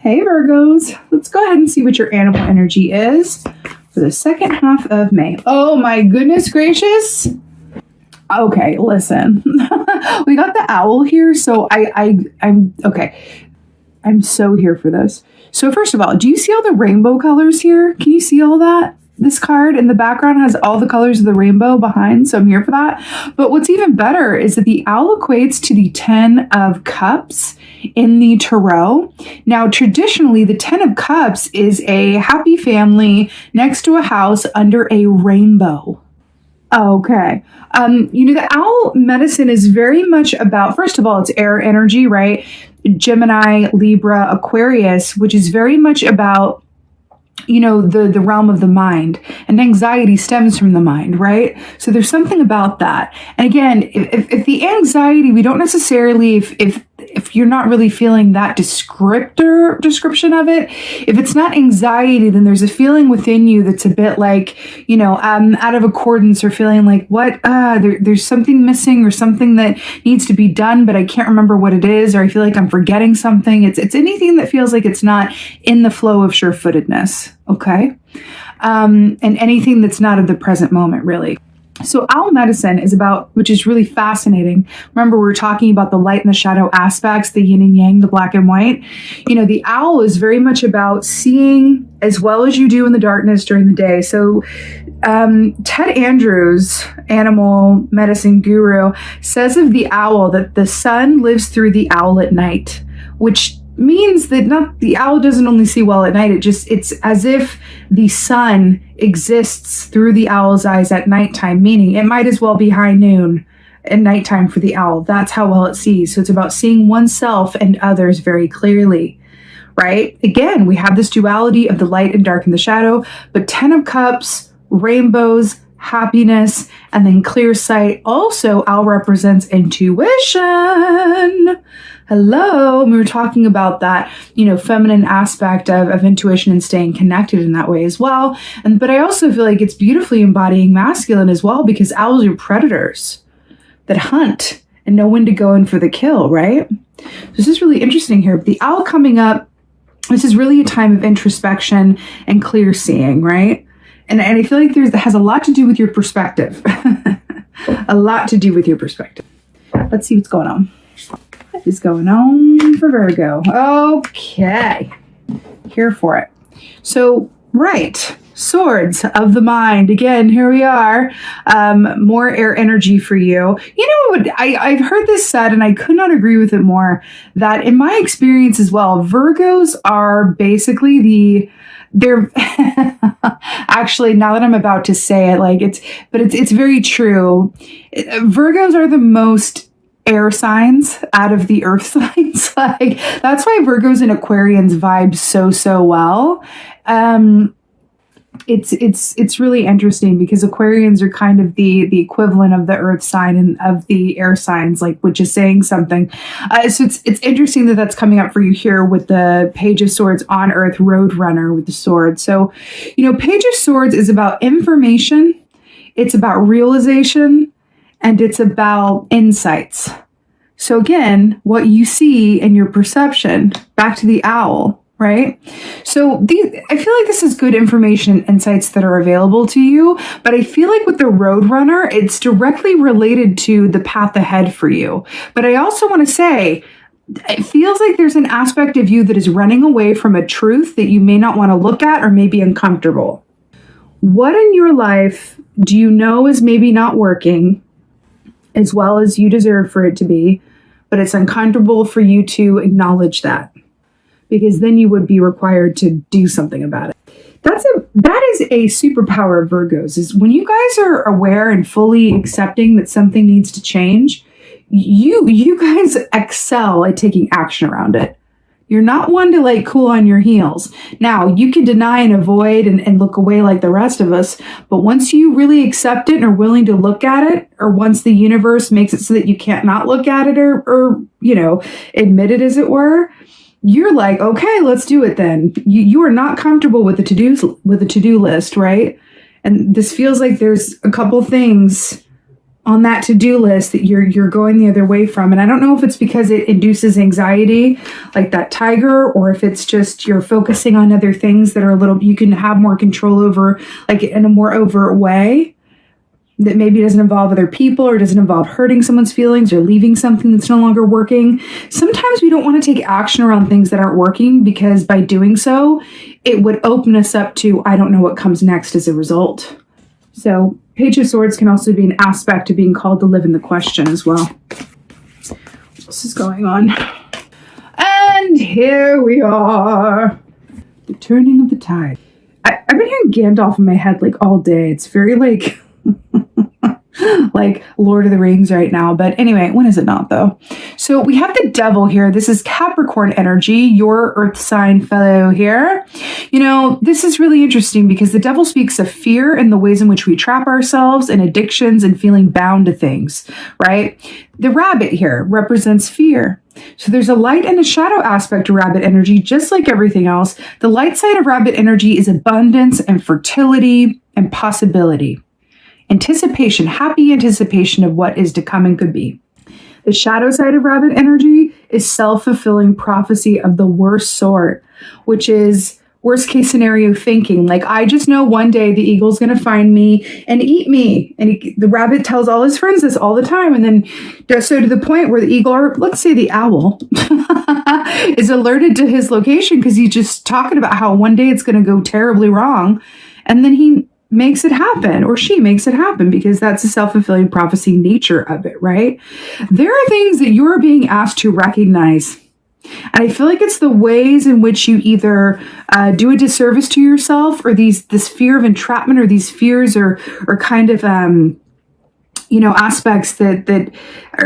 Hey Virgos, let's go ahead and see what your animal energy is for the second half of May. Oh my goodness gracious. Okay, listen. We got the owl here, so I'm okay. I'm so here for this. So first of all, do you see all the rainbow colors here? Can you see all that? This card in the background has all the colors of the rainbow behind, so I'm here for that. But what's even better is that the owl equates to the 10 of cups in the tarot. Now, traditionally, the 10 of cups is a happy family next to a house under a rainbow. Okay. The owl medicine is very much about, first of all, it's air energy, right? Gemini, Libra, Aquarius, which is very much about the realm of the mind, and anxiety stems from the mind, right? So there's something about that. And again, if the anxiety, we don't necessarily, if you're not really feeling that description of it, if it's not anxiety, then there's a feeling within you that's a bit like, out of accordance, or feeling like there's something missing or something that needs to be done, but I can't remember what it is, or I feel like I'm forgetting something. It's anything that feels like it's not in the flow of sure-footedness. Okay. And anything that's not of the present moment, really. So owl medicine is about, which is really fascinating. Remember, we were talking about the light and the shadow aspects, the yin and yang, the black and white. The owl is very much about seeing as well as you do in the darkness during the day. So Ted Andrews, animal medicine guru, says of the owl that the sun lives through the owl at night, which means that the owl doesn't only see well at night. It's as if the sun exists through the owl's eyes at nighttime, meaning it might as well be high noon at nighttime for the owl. That's how well it sees. So it's about seeing oneself and others very clearly, right? Again, we have this duality of the light and dark and the shadow, but 10 of cups, rainbows, happiness, and then clear sight. Also, owl represents intuition. Hello. We were talking about that, feminine aspect of intuition and staying connected in that way as well. But I also feel like it's beautifully embodying masculine as well, because owls are predators that hunt and know when to go in for the kill, right? This is really interesting here. The owl coming up, this is really a time of introspection and clear seeing, right? And I feel like that has a lot to do with your perspective. A lot to do with your perspective. Let's see what's going on. What is going on for Virgo? Okay. Here for it. So, right. Swords of the mind. Again, here we are. More air energy for you. I've heard this said, and I could not agree with it more, that in my experience as well, Virgos are basically they're actually, now that I'm about to say it, it's very true. Virgos are the most air signs out of the earth signs. That's why Virgos and Aquarians vibe so well. It's really interesting, because Aquarians are kind of the equivalent of the earth sign and of the air signs, which is saying something. So it's interesting that that's coming up for you here with the Page of Swords on Earth, Roadrunner with the sword. So, Page of Swords is about information, it's about realization, and it's about insights. So again, what you see in your perception, back to the owl, right? So I feel like this is good information and insights that are available to you, but I feel like with the Roadrunner, it's directly related to the path ahead for you. But I also want to say, it feels like there's an aspect of you that is running away from a truth that you may not want to look at, or may be uncomfortable. What in your life do you know is maybe not working as well as you deserve for it to be, but it's uncomfortable for you to acknowledge that, because then you would be required to do something about it. That is a superpower of Virgos, is when you guys are aware and fully accepting that something needs to change, you guys excel at taking action around it. You're not one to cool on your heels. Now, you can deny and avoid and look away like the rest of us, but once you really accept it and are willing to look at it, or once the universe makes it so that you can't not look at it or admit it, as it were, you're like, okay, let's do it then. You are not comfortable with the to-do list, right? And this feels like there's a couple things on that to-do list that you're going the other way from. And I don't know if it's because it induces anxiety, like that tiger, or if it's just you're focusing on other things that are you can have more control over, like in a more overt way that maybe doesn't involve other people or doesn't involve hurting someone's feelings or leaving something that's no longer working. Sometimes we don't want to take action around things that aren't working because by doing so, it would open us up to, I don't know what comes next as a result. So Page of Swords can also be an aspect of being called to live in the question as well. What else is going on? And here we are. The turning of the tide. I've been hearing Gandalf in my head like all day. It's very like like Lord of the Rings right now. But anyway, when is it not though? So we have the devil here. This is Capricorn energy, your earth sign fellow here. You know, this is really interesting because the devil speaks of fear and the ways in which we trap ourselves and addictions and feeling bound to things, right? The rabbit here represents fear. So there's a light and a shadow aspect to rabbit energy, just like everything else. The light side of rabbit energy is abundance and fertility and possibility. Anticipation, happy anticipation of what is to come and could be. The shadow side of rabbit energy is self-fulfilling prophecy of the worst sort, which is worst case scenario thinking. Like, I just know one day the eagle's going to find me and eat me. And the rabbit tells all his friends this all the time. And then so to the point where the eagle, or let's say the owl, is alerted to his location because he's just talking about how one day it's going to go terribly wrong. And then he makes it happen, or she makes it happen, because that's the self-fulfilling prophecy nature of it, right? There are things that you're being asked to recognize. And I feel like it's the ways in which you either do a disservice to yourself, or this fear of entrapment, or these fears or kind of, aspects that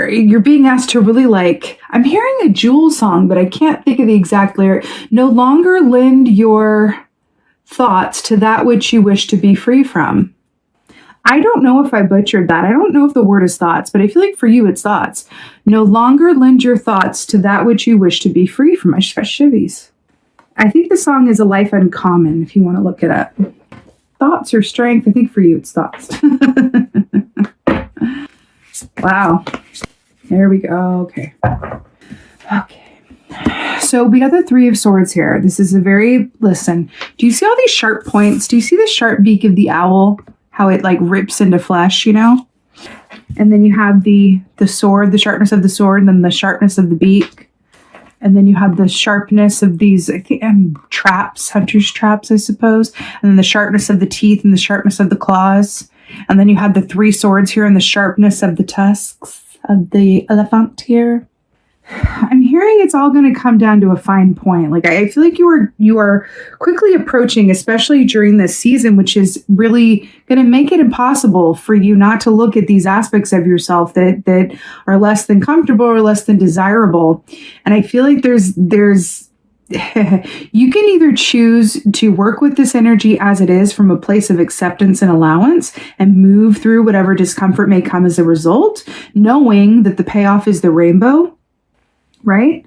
you're being asked to really like. I'm hearing a Jewel song, but I can't think of the exact lyric. No longer lend your thoughts to that which you wish to be free from. I don't know if I butchered that. I don't know if the word is thoughts, but I feel like for you it's thoughts. No longer lend your thoughts to that which you wish to be free from. I just got shivvies. I think the song is A Life Uncommon, if you want to look it up. Thoughts or strength. I think for you it's thoughts. Wow. There we go. Okay. So we got the Three of Swords here. This is listen, do you see all these sharp points? Do you see the sharp beak of the owl? How it like rips into flesh, And then you have the sword, the sharpness of the sword, and then the sharpness of the beak. And then you have the sharpness of these, I think, traps, hunter's traps, I suppose. And then the sharpness of the teeth and the sharpness of the claws. And then you have the three swords here and the sharpness of the tusks of the elephant here. I'm hearing it's all going to come down to a fine point. Like, I feel like you are quickly approaching, especially during this season, which is really going to make it impossible for you not to look at these aspects of yourself that are less than comfortable or less than desirable. And I feel like there's you can either choose to work with this energy as it is from a place of acceptance and allowance and move through whatever discomfort may come as a result, knowing that the payoff is the rainbow. Right?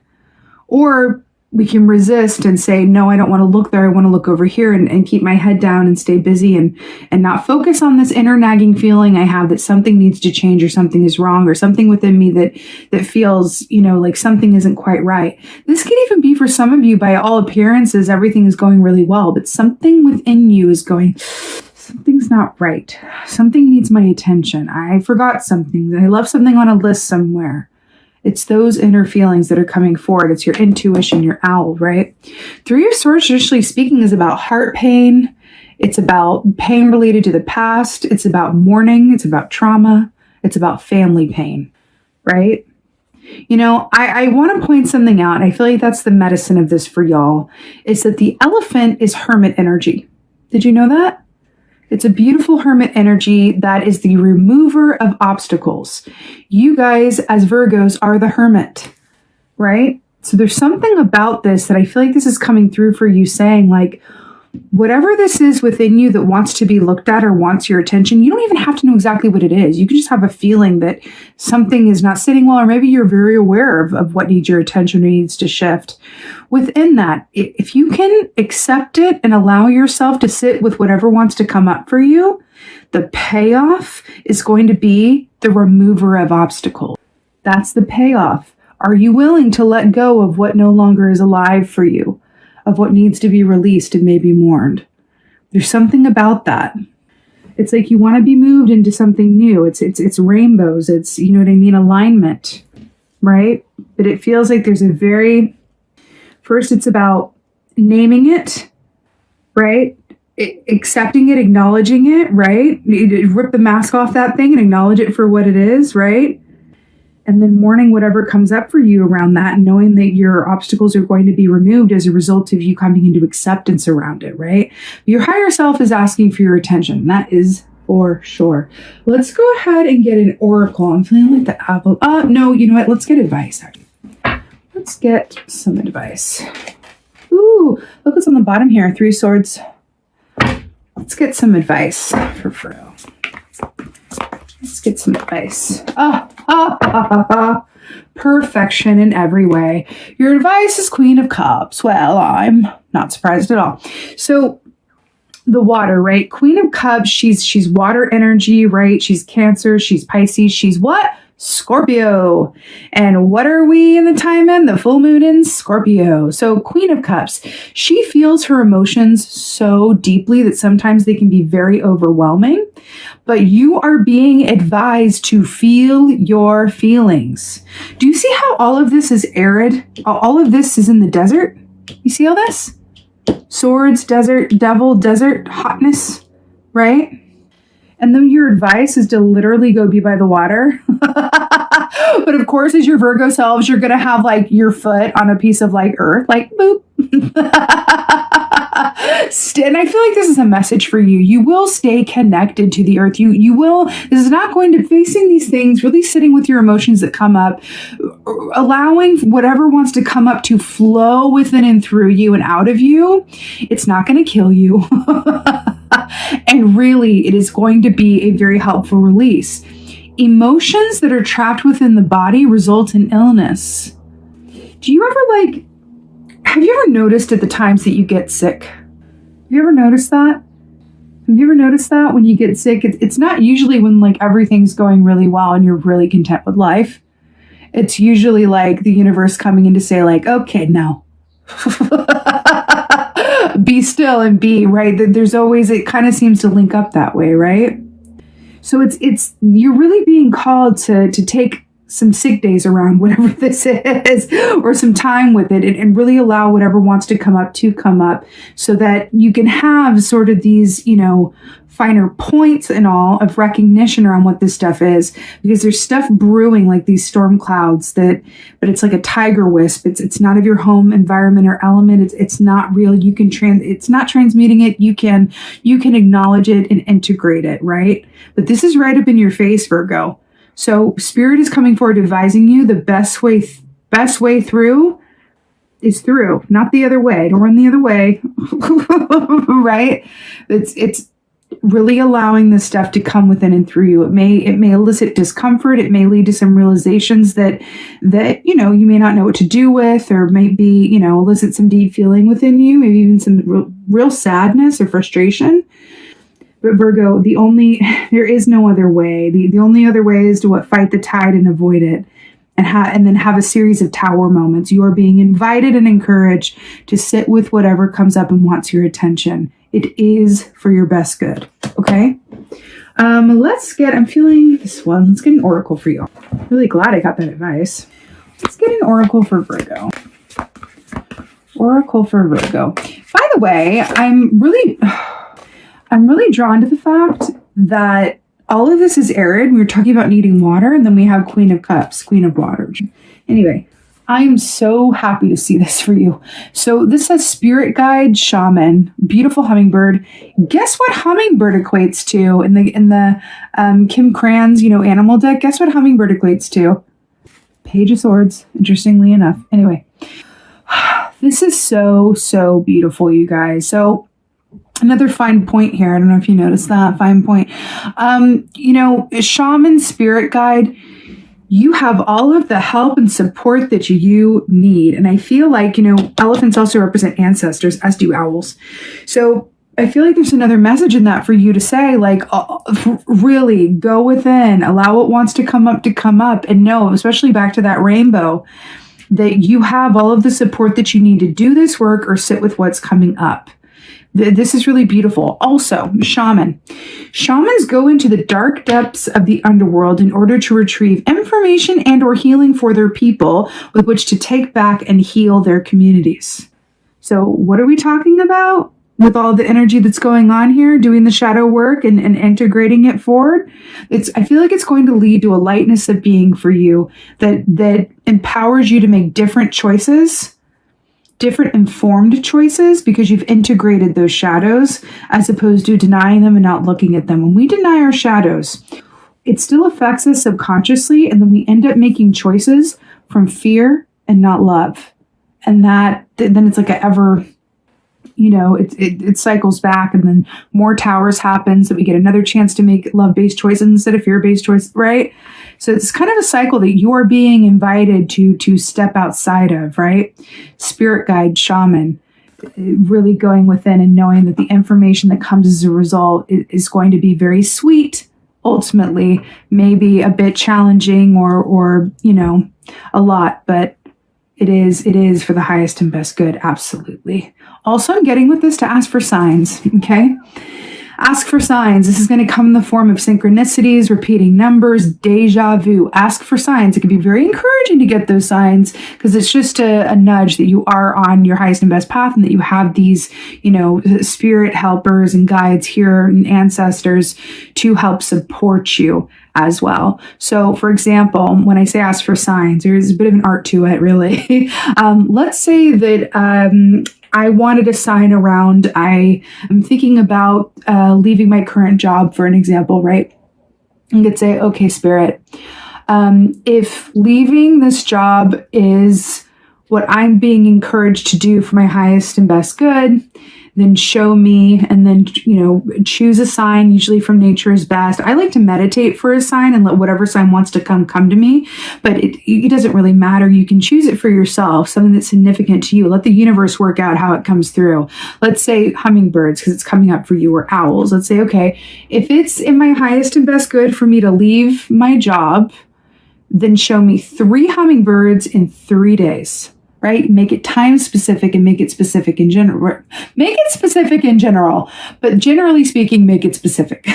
Or we can resist and say, no, I don't want to look there. I want to look over here and keep my head down and stay busy and not focus on this inner nagging feeling I have that something needs to change or something is wrong or something within me that feels, like something isn't quite right. This could even be for some of you, by all appearances, everything is going really well, but something within you is going, something's not right. Something needs my attention. I forgot something. I left something on a list somewhere. It's those inner feelings that are coming forward. It's your intuition, your owl, right? Three of Swords, traditionally speaking, is about heart pain. It's about pain related to the past. It's about mourning. It's about trauma. It's about family pain, right? I want to point something out, and I feel like that's the medicine of this for y'all, is that the elephant is hermit energy. Did you know that? It's a beautiful hermit energy that is the remover of obstacles. You guys, as Virgos, are the hermit, right? So there's something about this that I feel like this is coming through for you, saying like, whatever this is within you that wants to be looked at or wants your attention, you don't even have to know exactly what it is. You can just have a feeling that something is not sitting well, or maybe you're very aware of what needs your attention or needs to shift. Within that, if you can accept it and allow yourself to sit with whatever wants to come up for you, The payoff is going to be the remover of obstacles. That's the payoff. Are you willing to let go of what no longer is alive for you, of what needs to be released and maybe mourned? There's something about that. It's like you want to be moved into something new. It's rainbows. It's, you know what I mean, alignment, right? But it feels like there's first it's about naming it, right? Accepting it, acknowledging it, right? You rip the mask off that thing and acknowledge it for what it is, right? And then mourning whatever comes up for you around that, and knowing that your obstacles are going to be removed as a result of you coming into acceptance around it, right? Your higher self is asking for your attention. That is for sure. Let's go ahead and get an oracle. I'm feeling like the apple. No, you know what? Let's get advice. Let's get some advice. Ooh, look what's on the bottom here. 3 swords. Let's get some advice for Fro. Let's get some advice. Perfection in every way. Your advice is Queen of Cups. Well, I'm not surprised at all. So the water, right? Queen of Cups, she's water energy, right? She's Cancer, she's Pisces, she's what? Scorpio. And what are we in the time in? The full moon in Scorpio. So Queen of Cups, she feels her emotions so deeply that sometimes they can be very overwhelming, but you are being advised to feel your feelings. Do you see how all of this is arid? All of this is in the desert. You see all this? Swords, desert, devil, desert, hotness, right? And then your advice is to literally go be by the water. But of course, as your Virgo selves, you're going to have like your foot on a piece of like earth, like boop. And I feel like this is a message for you. You will stay connected to the earth. You will, this is not going to facing these things, really sitting with your emotions that come up, allowing whatever wants to come up to flow within and through you and out of you. It's not going to kill you. And really, it is going to be a very helpful release. Emotions that are trapped within the body result in illness. Do you ever have you ever noticed at the times that you get sick? Have you ever noticed that? Have you ever noticed that when you get sick? It's not usually when like everything's going really well and you're really content with life. It's usually like the universe coming in to say like, okay, now. Be still and be, right? There's always, it kind of seems to link up that way, right? So it's you're really being called to take some sick days around whatever this is, or some time with it, and really allow whatever wants to come up so that you can have sort of these, finer points and all of recognition around what this stuff is, because there's stuff brewing like these storm clouds but it's like a tiger wisp. It's not of your home environment or element. It's not real. You can it's not transmuting it. You can acknowledge it and integrate it, right? But this is right up in your face, Virgo. So Spirit is coming forward advising you the best way through is through, not the other way. Don't run the other way. Right? It's really allowing this stuff to come within and through you. It may elicit discomfort. It may lead to some realizations that you may not know what to do with, or maybe, elicit some deep feeling within you, maybe even some real sadness or frustration. But Virgo, there is no other way. The only other way is to fight the tide and avoid it, and then have a series of tower moments. You are being invited and encouraged to sit with whatever comes up and wants your attention. It is for your best good. Okay. I'm feeling this one. Let's get an oracle for you. I'm really glad I got that advice. Let's get an oracle for Virgo. Oracle for Virgo. By the way, I'm really drawn to the fact that all of this is arid. We were talking about needing water, and then we have Queen of Cups, Queen of Water. Anyway, I am so happy to see this for you. So this says Spirit Guide, Shaman, Beautiful Hummingbird. Guess what hummingbird equates to in the Kim Cran's, animal deck? Guess what hummingbird equates to? Page of Swords, interestingly enough. Anyway, this is so, so beautiful, you guys. So another fine point here. I don't know if you noticed that fine point. Shaman, Spirit Guide, you have all of the help and support that you need. And I feel like, elephants also represent ancestors, as do owls. So I feel like there's another message in that for you to say, like, really go within, allow what wants to come up, and know, especially back to that rainbow, that you have all of the support that you need to do this work or sit with what's coming up. This is really beautiful. Also, shaman. Shamans go into the dark depths of the underworld in order to retrieve information and or healing for their people with which to take back and heal their communities. So what are we talking about with all the energy that's going on here, doing the shadow work and integrating it forward? I feel like it's going to lead to a lightness of being for you that empowers you to make different choices, different informed choices, because you've integrated those shadows as opposed to denying them and not looking at them. When we deny our shadows, it still affects us subconsciously, and then we end up making choices from fear and not love. And then it's like it cycles back, and then more towers happen, so we get another chance to make love-based choices instead of fear-based choices, right? So it's kind of a cycle that you are being invited to step outside of, right? Spirit guide, shaman, really going within and knowing that the information that comes as a result is going to be very sweet, ultimately, maybe a bit challenging or a lot, but it is for the highest and best good, absolutely. Also, I'm getting with this to ask for signs, okay? Ask for signs. This is going to come in the form of synchronicities, repeating numbers, deja vu. Ask for signs. It can be very encouraging to get those signs because it's just a nudge that you are on your highest and best path and that you have these, spirit helpers and guides here and ancestors to help support you as well. So, for example, when I say ask for signs, there's a bit of an art to it, really. Let's say that I wanted a sign around, I'm thinking about leaving my current job, for an example, right? And could say, okay, Spirit, if leaving this job is what I'm being encouraged to do for my highest and best good, then show me, and then, choose a sign, usually from nature is best. I like to meditate for a sign and let whatever sign wants to come to me, but it doesn't really matter. You can choose it for yourself, something that's significant to you. Let the universe work out how it comes through. Let's say hummingbirds, because it's coming up for you, or owls. Let's say, okay, if it's in my highest and best good for me to leave my job, then show me 3 hummingbirds in 3 days. Right? Make it time specific and make it specific in general. Make it specific in general, but generally speaking, make it specific.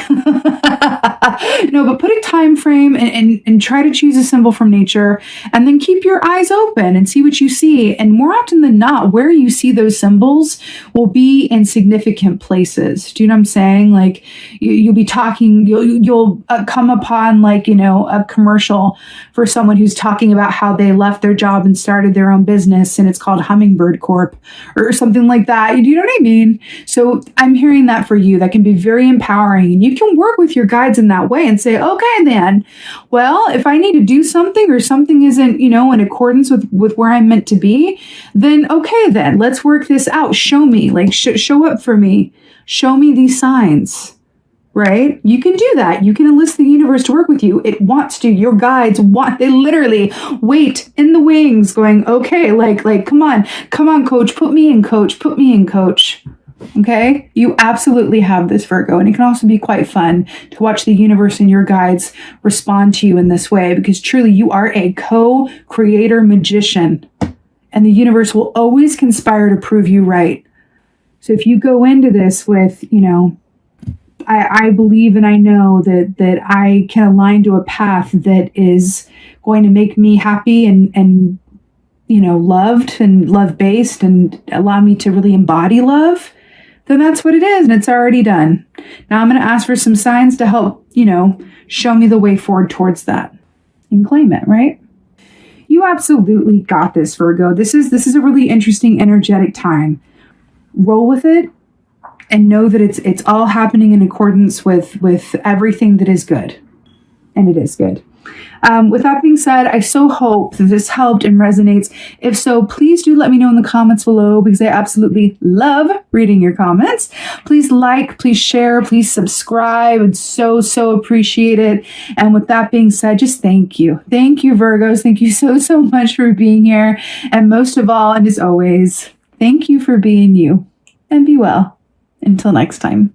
No, but put a time frame and try to choose a symbol from nature, and then keep your eyes open and see what you see. And more often than not, where you see those symbols will be in significant places. Do you know what I'm saying? Like you'll be talking, you'll come upon a commercial for someone who's talking about how they left their job and started their own business, and it's called Hummingbird Corp or something like that. Do you know what I mean? So I'm hearing that for you. That can be very empowering, and you can work with your guides in that way and say, okay, then, well, if I need to do something or something isn't, in accordance with where I'm meant to be, then okay, then let's work this out. Show me, show up for me. Show me these signs. Right? You can do that. You can enlist the universe to work with you. It wants to. Your guides they literally wait in the wings going, okay, come on, coach, put me in, coach. Okay? You absolutely have this, Virgo. And it can also be quite fun to watch the universe and your guides respond to you in this way, because truly you are a co-creator magician, and the universe will always conspire to prove you right. So if you go into this with, I believe and I know that I can align to a path that is going to make me happy and loved and love-based and allow me to really embody love, then that's what it is, and it's already done. Now I'm going to ask for some signs to help, show me the way forward towards that and claim it, right? You absolutely got this, Virgo. This is a really interesting, energetic time. Roll with it. And know that it's all happening in accordance with everything that is good. And it is good. With that being said, I so hope that this helped and resonates. If so, please do let me know in the comments below, because I absolutely love reading your comments. Please please share, please subscribe. I'd so appreciate it. And with that being said, just thank you. Thank you, Virgos. Thank you so much for being here. And most of all, and as always, thank you for being you. And be well. Until next time.